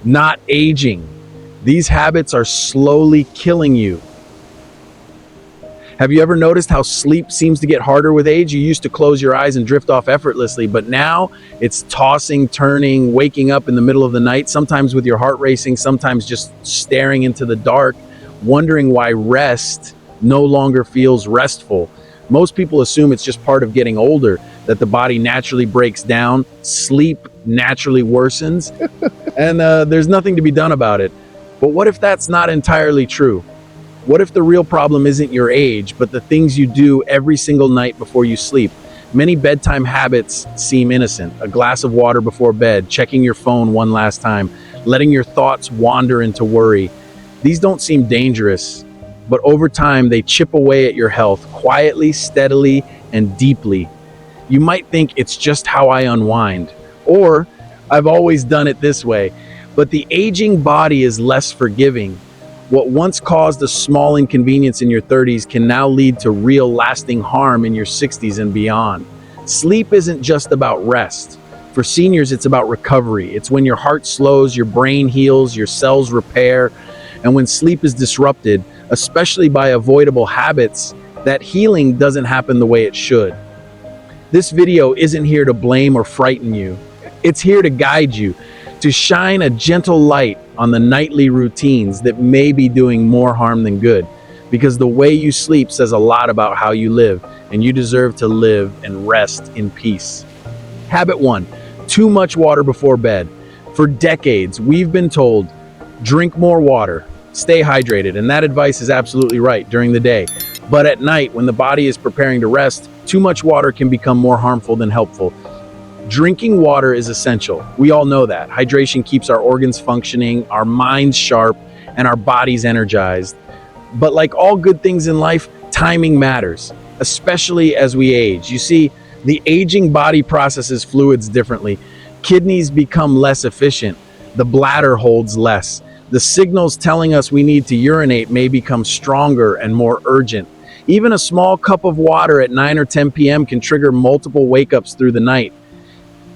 not aging. These habits are slowly killing you. Have you ever noticed how sleep seems to get harder with age? You used to close your eyes and drift off effortlessly, but now it's tossing, turning, waking up in the middle of the night, sometimes with your heart racing, sometimes just staring into the dark, wondering why rest no longer feels restful. Most people assume it's just part of getting older, that the body naturally breaks down, sleep naturally worsens, and there's nothing to be done about it. But what if that's not entirely true? What if the real problem isn't your age, but the things you do every single night before you sleep? Many bedtime habits seem innocent. A glass of water before bed, checking your phone one last time, letting your thoughts wander into worry. These don't seem dangerous, but over time they chip away at your health, quietly, steadily, and deeply. You might think it's just how I unwind, or I've always done it this way, but the aging body is less forgiving. What once caused a small inconvenience in your 30s can now lead to real lasting harm in your 60s and beyond. Sleep isn't just about rest. For seniors, it's about recovery. It's when your heart slows, your brain heals, your cells repair, and when sleep is disrupted, especially by avoidable habits, that healing doesn't happen the way it should. This video isn't here to blame or frighten you. It's here to guide you, to shine a gentle light on the nightly routines that may be doing more harm than good. Because the way you sleep says a lot about how you live, and you deserve to live and rest in peace. Habit 1, too much water before bed. For decades, we've been told, drink more water, stay hydrated, and that advice is absolutely right during the day. But at night, when the body is preparing to rest, too much water can become more harmful than helpful. Drinking water is essential. We all know that. Hydration keeps our organs functioning, our minds sharp, and our bodies energized. But like all good things in life, timing matters, especially as we age. You see, the aging body processes fluids differently. Kidneys become less efficient. The bladder holds less. The signals telling us we need to urinate may become stronger and more urgent. Even a small cup of water at 9 or 10 p.m. can trigger multiple wake-ups through the night.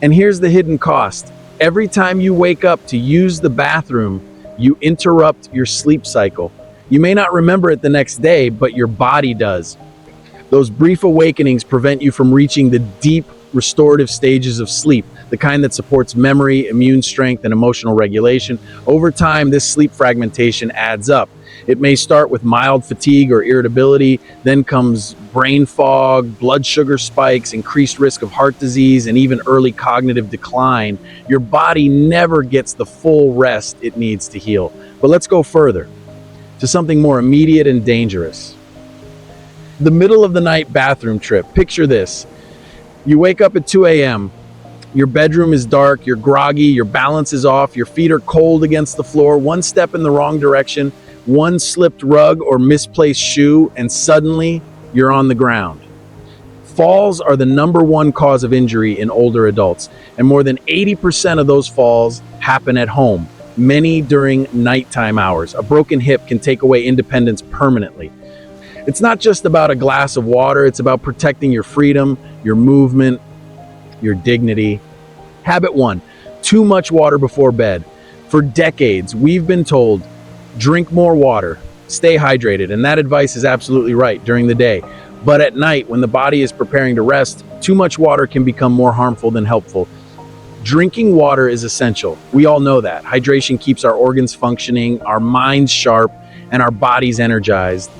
And here's the hidden cost. Every time you wake up to use the bathroom, you interrupt your sleep cycle. You may not remember it the next day, but your body does. Those brief awakenings prevent you from reaching the deep, restorative stages of sleep, the kind that supports memory, immune strength, and emotional regulation. Over time, this sleep fragmentation adds up. It may start with mild fatigue or irritability, then comes brain fog, blood sugar spikes, increased risk of heart disease, and even early cognitive decline. Your body never gets the full rest it needs to heal. But let's go further, to something more immediate and dangerous. The middle of the night bathroom trip. Picture this. You wake up at 2 a.m., your bedroom is dark, you're groggy, your balance is off, your feet are cold against the floor, one step in the wrong direction, one slipped rug or misplaced shoe, and suddenly you're on the ground. Falls are the #1 cause of injury in older adults, and more than 80% of those falls happen at home, many during nighttime hours. A broken hip can take away independence permanently. It's not just about a glass of water, it's about protecting your freedom, your movement, your dignity. Habit 1, too much water before bed. For decades, we've been told, drink more water, stay hydrated, and that advice is absolutely right during the day. But at night, when the body is preparing to rest, too much water can become more harmful than helpful. Drinking water is essential. We all know that. Hydration keeps our organs functioning, our minds sharp, and our bodies energized.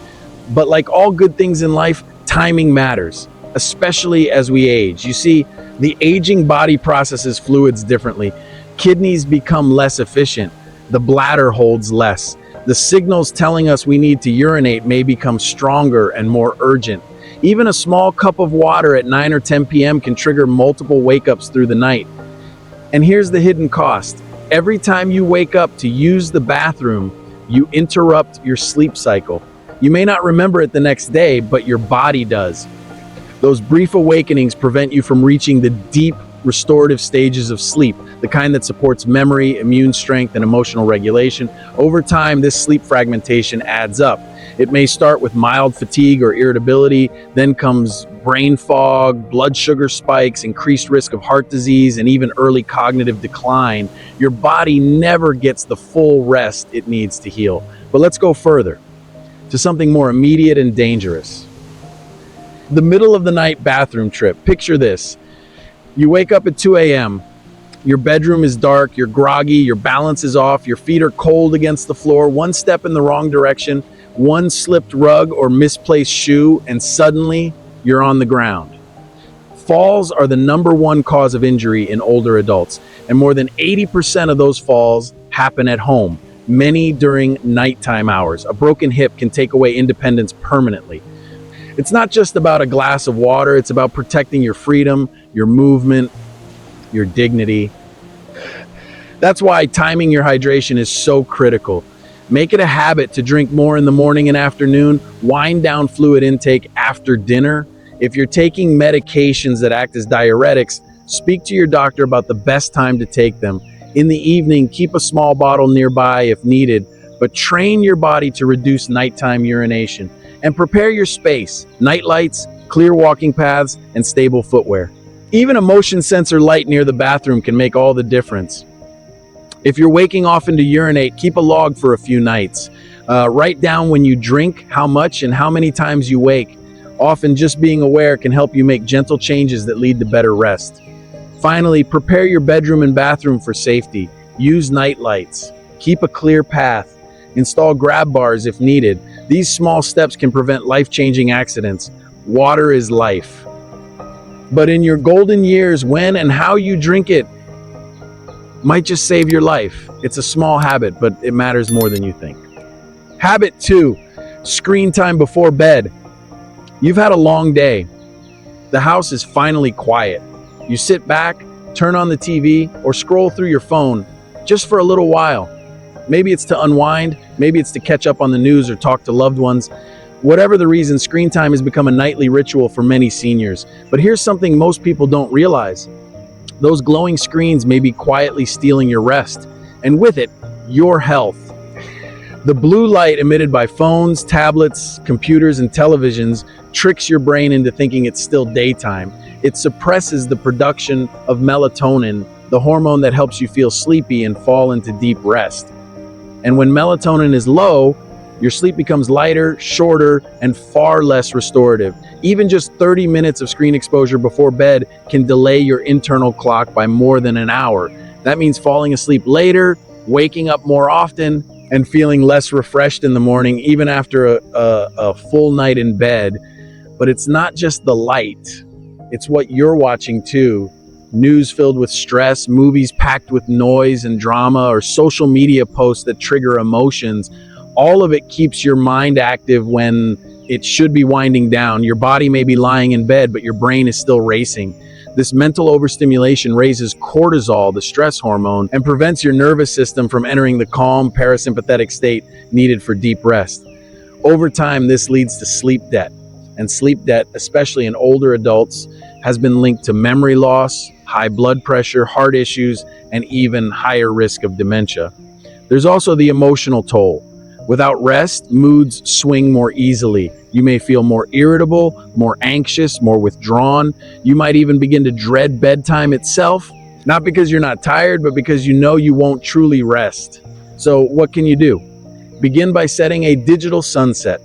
But like all good things in life, timing matters, especially as we age. You see, the aging body processes fluids differently. Kidneys become less efficient. The bladder holds less. The signals telling us we need to urinate may become stronger and more urgent. Even a small cup of water at 9 or 10 p.m. can trigger multiple wake-ups through the night. And here's the hidden cost. Every time you wake up to use the bathroom, you interrupt your sleep cycle. You may not remember it the next day, but your body does. Those brief awakenings prevent you from reaching the deep, restorative stages of sleep, the kind that supports memory, immune strength, and emotional regulation. Over time, this sleep fragmentation adds up. It may start with mild fatigue or irritability, then comes brain fog, blood sugar spikes, increased risk of heart disease, and even early cognitive decline. Your body never gets the full rest it needs to heal. But let's go further to something more immediate and dangerous. The middle of the night bathroom trip. Picture this. You wake up at 2 a.m. Your bedroom is dark, you're groggy, your balance is off, your feet are cold against the floor, one step in the wrong direction, one slipped rug or misplaced shoe, and suddenly you're on the ground. Falls are the #1 cause of injury in older adults, and more than 80% of those falls happen at home, many during nighttime hours. A broken hip can take away independence permanently. It's not just about a glass of water, it's about protecting your freedom, your movement, your dignity. That's why timing your hydration is so critical. Make it a habit to drink more in the morning and afternoon. Wind down fluid intake after dinner. If you're taking medications that act as diuretics, speak to your doctor about the best time to take them. In the evening, keep a small bottle nearby if needed, but train your body to reduce nighttime urination. And prepare your space, night lights, clear walking paths, and stable footwear. Even a motion sensor light near the bathroom can make all the difference. If you're waking often to urinate, keep a log for a few nights. Write down when you drink, how much, and how many times you wake. Often just being aware can help you make gentle changes that lead to better rest. Finally, prepare your bedroom and bathroom for safety. Use night lights. Keep a clear path. Install grab bars if needed. These small steps can prevent life-changing accidents. Water is life. But in your golden years, when and how you drink it might just save your life. It's a small habit, but it matters more than you think. Habit 2, screen time before bed. You've had a long day. The house is finally quiet. You sit back, turn on the TV, or scroll through your phone just for a little while. Maybe it's to unwind, maybe it's to catch up on the news or talk to loved ones. Whatever the reason, screen time has become a nightly ritual for many seniors. But here's something most people don't realize. Those glowing screens may be quietly stealing your rest, and with it, your health. The blue light emitted by phones, tablets, computers, and televisions tricks your brain into thinking it's still daytime. It suppresses the production of melatonin, the hormone that helps you feel sleepy and fall into deep rest. And when melatonin is low, your sleep becomes lighter, shorter, and far less restorative. Even just 30 minutes of screen exposure before bed can delay your internal clock by more than an hour. That means falling asleep later, waking up more often, and feeling less refreshed in the morning, even after a full night in bed. But it's not just the light, it's what you're watching too. News filled with stress, movies packed with noise and drama, or social media posts that trigger emotions. All of it keeps your mind active when it should be winding down. Your body may be lying in bed, but your brain is still racing. This mental overstimulation raises cortisol, the stress hormone, and prevents your nervous system from entering the calm, parasympathetic state needed for deep rest. Over time, this leads to sleep debt. And sleep debt, especially in older adults, has been linked to memory loss, high blood pressure, heart issues, and even higher risk of dementia. There's also the emotional toll. Without rest, moods swing more easily. You may feel more irritable, more anxious, more withdrawn. You might even begin to dread bedtime itself, not because you're not tired, but because you know you won't truly rest. So what can you do? Begin by setting a digital sunset.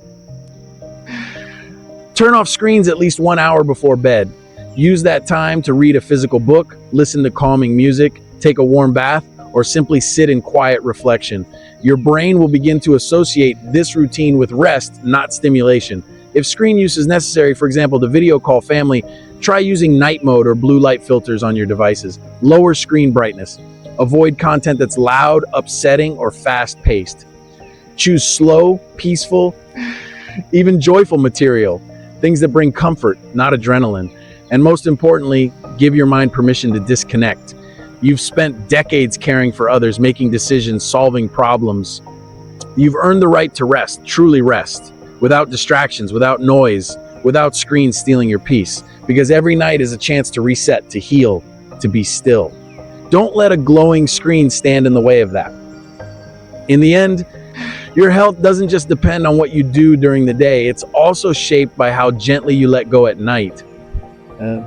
Turn off screens at least 1 hour before bed. Use that time to read a physical book, listen to calming music, take a warm bath, or simply sit in quiet reflection. Your brain will begin to associate this routine with rest, not stimulation. If screen use is necessary, for example, to video call family, try using night mode or blue light filters on your devices. Lower screen brightness. Avoid content that's loud, upsetting, or fast-paced. Choose slow, peaceful, even joyful material. Things that bring comfort, not adrenaline. And most importantly, give your mind permission to disconnect. You've spent decades caring for others, making decisions, solving problems. You've earned the right to rest, truly rest, without distractions, without noise, without screens stealing your peace. Because every night is a chance to reset, to heal, to be still. Don't let a glowing screen stand in the way of that. In the end, your health doesn't just depend on what you do during the day, it's also shaped by how gently you let go at night. Uh,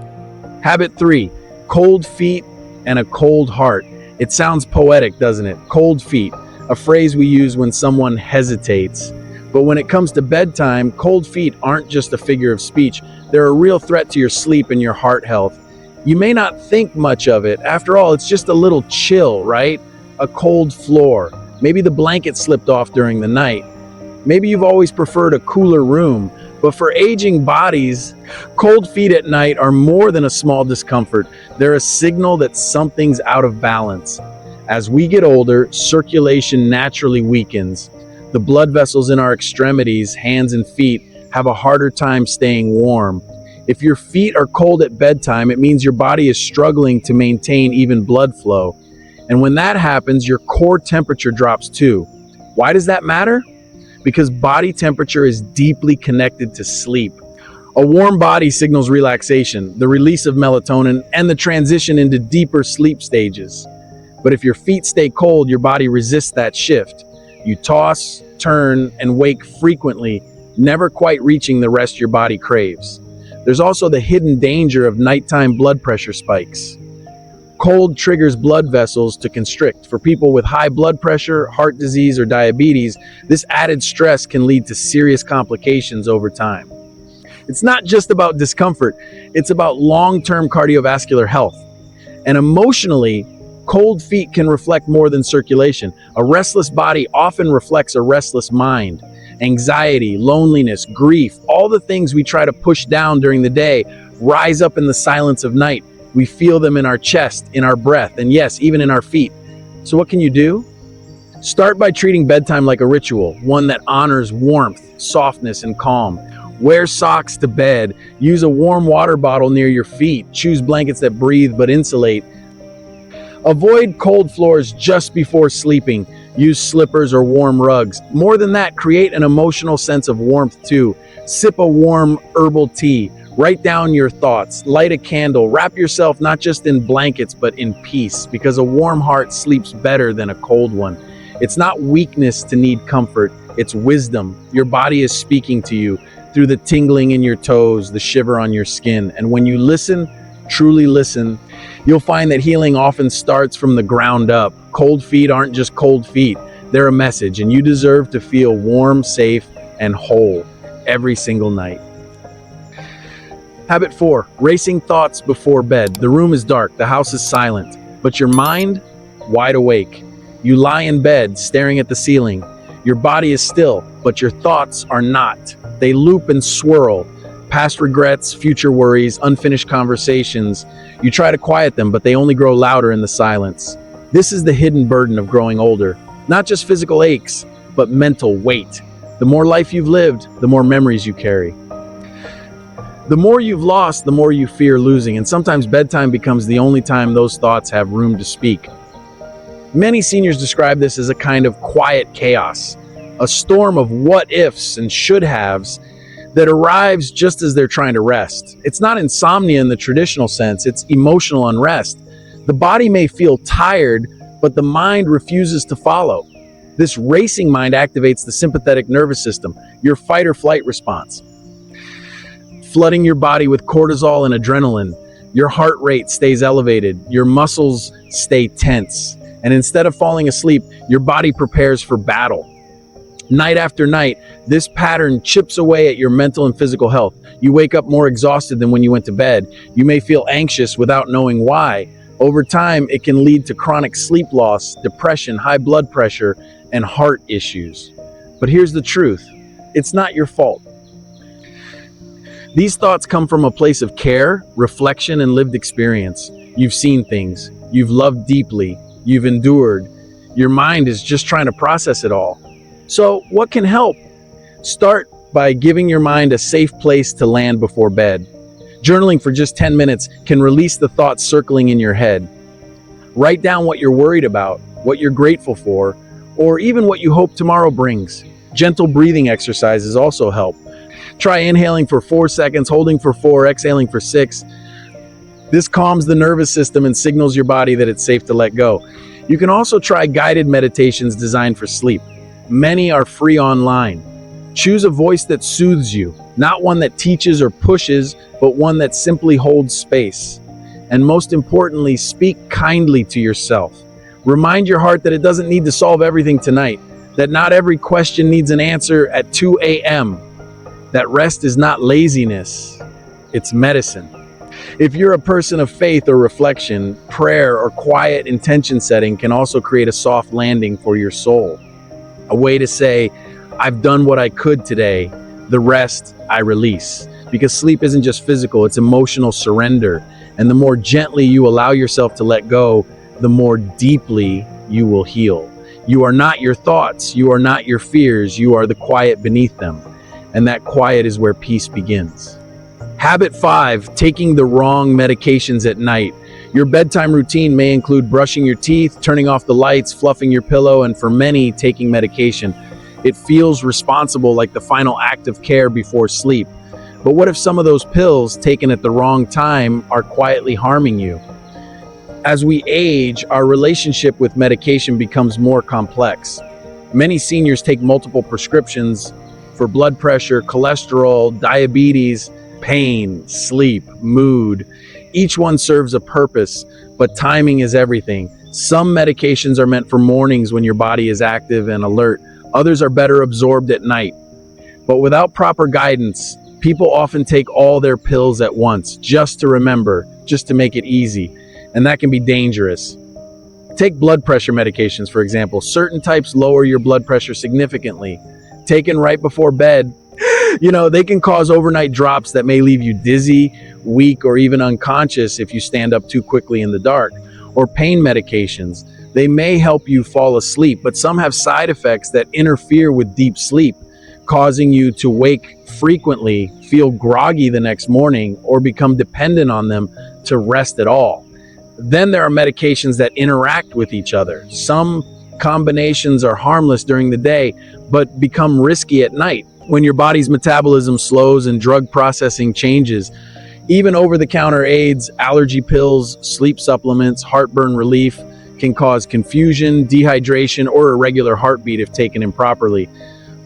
Habit 3, cold feet and a cold heart. It sounds poetic, doesn't it? Cold feet, a phrase we use when someone hesitates. But when it comes to bedtime, cold feet aren't just a figure of speech. They're a real threat to your sleep and your heart health. You may not think much of it. After all, it's just a little chill, right? A cold floor. Maybe the blanket slipped off during the night. Maybe you've always preferred a cooler room. But for aging bodies, cold feet at night are more than a small discomfort. They're a signal that something's out of balance. As we get older, circulation naturally weakens. The blood vessels in our extremities, hands and feet, have a harder time staying warm. If your feet are cold at bedtime, it means your body is struggling to maintain even blood flow. And when that happens, your core temperature drops too. Why does that matter? Because body temperature is deeply connected to sleep. A warm body signals relaxation, the release of melatonin, and the transition into deeper sleep stages. But if your feet stay cold, your body resists that shift. You toss, turn, and wake frequently, never quite reaching the rest your body craves. There's also the hidden danger of nighttime blood pressure spikes. Cold triggers blood vessels to constrict. For people with high blood pressure, heart disease, or diabetes, this added stress can lead to serious complications over time. It's not just about discomfort, it's about long-term cardiovascular health. And emotionally, cold feet can reflect more than circulation. A restless body often reflects a restless mind. Anxiety, loneliness, grief, all the things we try to push down during the day rise up in the silence of night. We feel them in our chest, in our breath, and yes, even in our feet. So what can you do? Start by treating bedtime like a ritual, one that honors warmth, softness, and calm. Wear socks to bed. Use a warm water bottle near your feet. Choose blankets that breathe but insulate. Avoid cold floors just before sleeping. Use slippers or warm rugs. More than that, create an emotional sense of warmth too. Sip a warm herbal tea. Write down your thoughts, light a candle, wrap yourself not just in blankets but in peace, because a warm heart sleeps better than a cold one. It's not weakness to need comfort, it's wisdom. Your body is speaking to you through the tingling in your toes, the shiver on your skin. And when you listen, truly listen, you'll find that healing often starts from the ground up. Cold feet aren't just cold feet, they're a message, and you deserve to feel warm, safe, and whole every single night. Habit 4, racing thoughts before bed. The room is dark, the house is silent, but your mind, wide awake. You lie in bed, staring at the ceiling. Your body is still, but your thoughts are not. They loop and swirl. Past regrets, future worries, unfinished conversations. You try to quiet them, but they only grow louder in the silence. This is the hidden burden of growing older. Not just physical aches, but mental weight. The more life you've lived, the more memories you carry. The more you've lost, the more you fear losing, and sometimes bedtime becomes the only time those thoughts have room to speak. Many seniors describe this as a kind of quiet chaos, a storm of what-ifs and should-haves that arrives just as they're trying to rest. It's not insomnia in the traditional sense, it's emotional unrest. The body may feel tired, but the mind refuses to follow. This racing mind activates the sympathetic nervous system, your fight or flight response, flooding your body with cortisol and adrenaline. Your heart rate stays elevated, your muscles stay tense, and instead of falling asleep, your body prepares for battle. Night after night, this pattern chips away at your mental and physical health. You wake up more exhausted than when you went to bed. You may feel anxious without knowing why. Over time, it can lead to chronic sleep loss, depression, high blood pressure, and heart issues. But here's the truth, it's not your fault. These thoughts come from a place of care, reflection, and lived experience. You've seen things, you've loved deeply, you've endured. Your mind is just trying to process it all. So, what can help? Start by giving your mind a safe place to land before bed. Journaling for just 10 minutes can release the thoughts circling in your head. Write down what you're worried about, what you're grateful for, or even what you hope tomorrow brings. Gentle breathing exercises also help. Try inhaling for 4 seconds, holding for 4, exhaling for 6. This calms the nervous system and signals your body that it's safe to let go. You can also try guided meditations designed for sleep. Many are free online. Choose a voice that soothes you, not one that teaches or pushes, but one that simply holds space. And most importantly, speak kindly to yourself. Remind your heart that it doesn't need to solve everything tonight, that not every question needs an answer at 2 a.m., that rest is not laziness, it's medicine. If you're a person of faith or reflection, prayer or quiet intention setting can also create a soft landing for your soul. A way to say, I've done what I could today, the rest I release. Because sleep isn't just physical, it's emotional surrender. And the more gently you allow yourself to let go, the more deeply you will heal. You are not your thoughts, you are not your fears, you are the quiet beneath them. And that quiet is where peace begins. Habit 5, taking the wrong medications at night. Your bedtime routine may include brushing your teeth, turning off the lights, fluffing your pillow, and for many, taking medication. It feels responsible, like the final act of care before sleep. But what if some of those pills taken at the wrong time are quietly harming you? As we age, our relationship with medication becomes more complex. Many seniors take multiple prescriptions for blood pressure, cholesterol, diabetes, pain, sleep, mood. Each one serves a purpose, but timing is everything. Some medications are meant for mornings when your body is active and alert. Others are better absorbed at night. But without proper guidance, people often take all their pills at once, just to remember, just to make it easy. And that can be dangerous. Take blood pressure medications, for example. Certain types lower your blood pressure significantly. Taken right before bed, they can cause overnight drops that may leave you dizzy, weak, or even unconscious if you stand up too quickly in the dark. Or pain medications. They may help you fall asleep, but some have side effects that interfere with deep sleep, causing you to wake frequently, feel groggy the next morning, or become dependent on them to rest at all. Then there are medications that interact with each other. Some combinations are harmless during the day, but become risky at night when your body's metabolism slows and drug processing changes. Even over-the-counter aids, allergy pills, sleep supplements, heartburn relief can cause confusion, dehydration, or irregular heartbeat if taken improperly.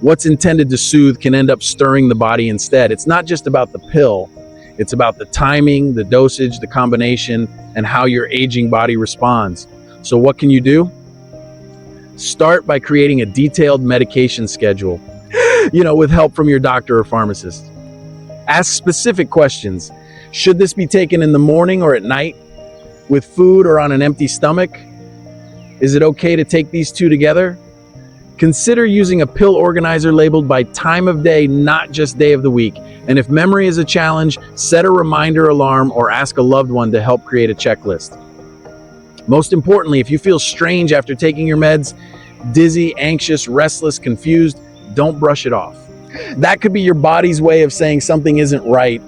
What's intended to soothe can end up stirring the body instead. It's not just about the pill. It's about the timing, the dosage, the combination, and how your aging body responds. So what can you do? Start by creating a detailed medication schedule, with help from your doctor or pharmacist. Ask specific questions. Should this be taken in the morning or at night? With food or on an empty stomach? Is it okay to take these two together? Consider using a pill organizer labeled by time of day, not just day of the week. And if memory is a challenge, set a reminder alarm or ask a loved one to help create a checklist. Most importantly, if you feel strange after taking your meds, dizzy, anxious, restless, confused, don't brush it off. That could be your body's way of saying something isn't right.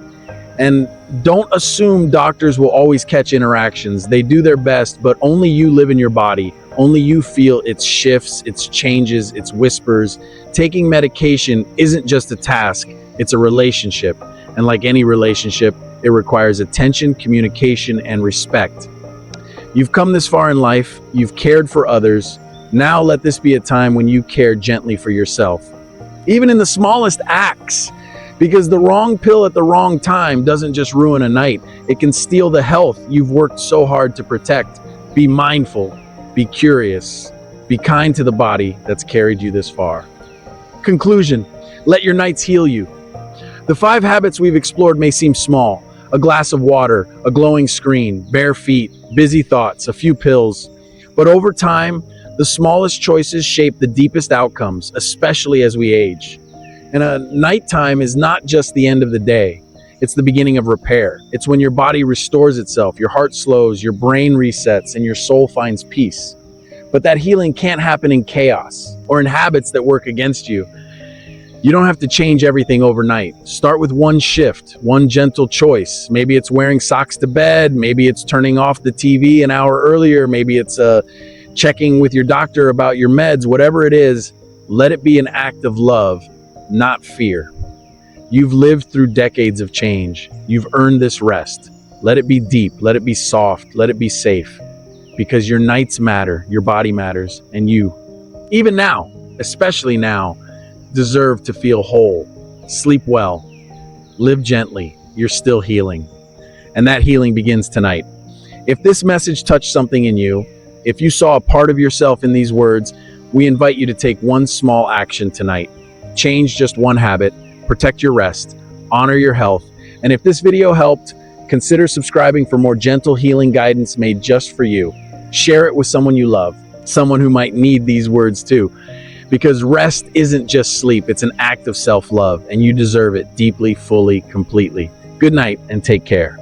And don't assume doctors will always catch interactions. They do their best, but only you live in your body. Only you feel its shifts, its changes, its whispers. Taking medication isn't just a task, it's a relationship. And like any relationship, it requires attention, communication, and respect. You've come this far in life, you've cared for others. Now let this be a time when you care gently for yourself. Even in the smallest acts. Because the wrong pill at the wrong time doesn't just ruin a night, it can steal the health you've worked so hard to protect. Be mindful, be curious, be kind to the body that's carried you this far. Conclusion, let your nights heal you. The 5 habits we've explored may seem small. A glass of water, a glowing screen, bare feet, busy thoughts, a few pills. But over time, the smallest choices shape the deepest outcomes, especially as we age. And a nighttime is not just the end of the day. It's the beginning of repair. It's when your body restores itself, your heart slows, your brain resets, and your soul finds peace. But that healing can't happen in chaos or in habits that work against you. You don't have to change everything overnight. Start with one shift, one gentle choice. Maybe it's wearing socks to bed. Maybe it's turning off the TV an hour earlier. Maybe it's checking with your doctor about your meds. Whatever it is, let it be an act of love, not fear. You've lived through decades of change. You've earned this rest. Let it be deep. Let it be soft. Let it be safe. Because your nights matter, your body matters, and you. Even now, especially now, deserve to feel whole. Sleep well. Live gently. You're still healing. And that healing begins tonight. If this message touched something in you, if you saw a part of yourself in these words, we invite you to take one small action tonight. Change just one habit, protect your rest, honor your health, and if this video helped, consider subscribing for more gentle healing guidance made just for you. Share it with someone you love, someone who might need these words too. Because rest isn't just sleep, it's an act of self-love, and you deserve it deeply, fully, completely. Good night, and take care.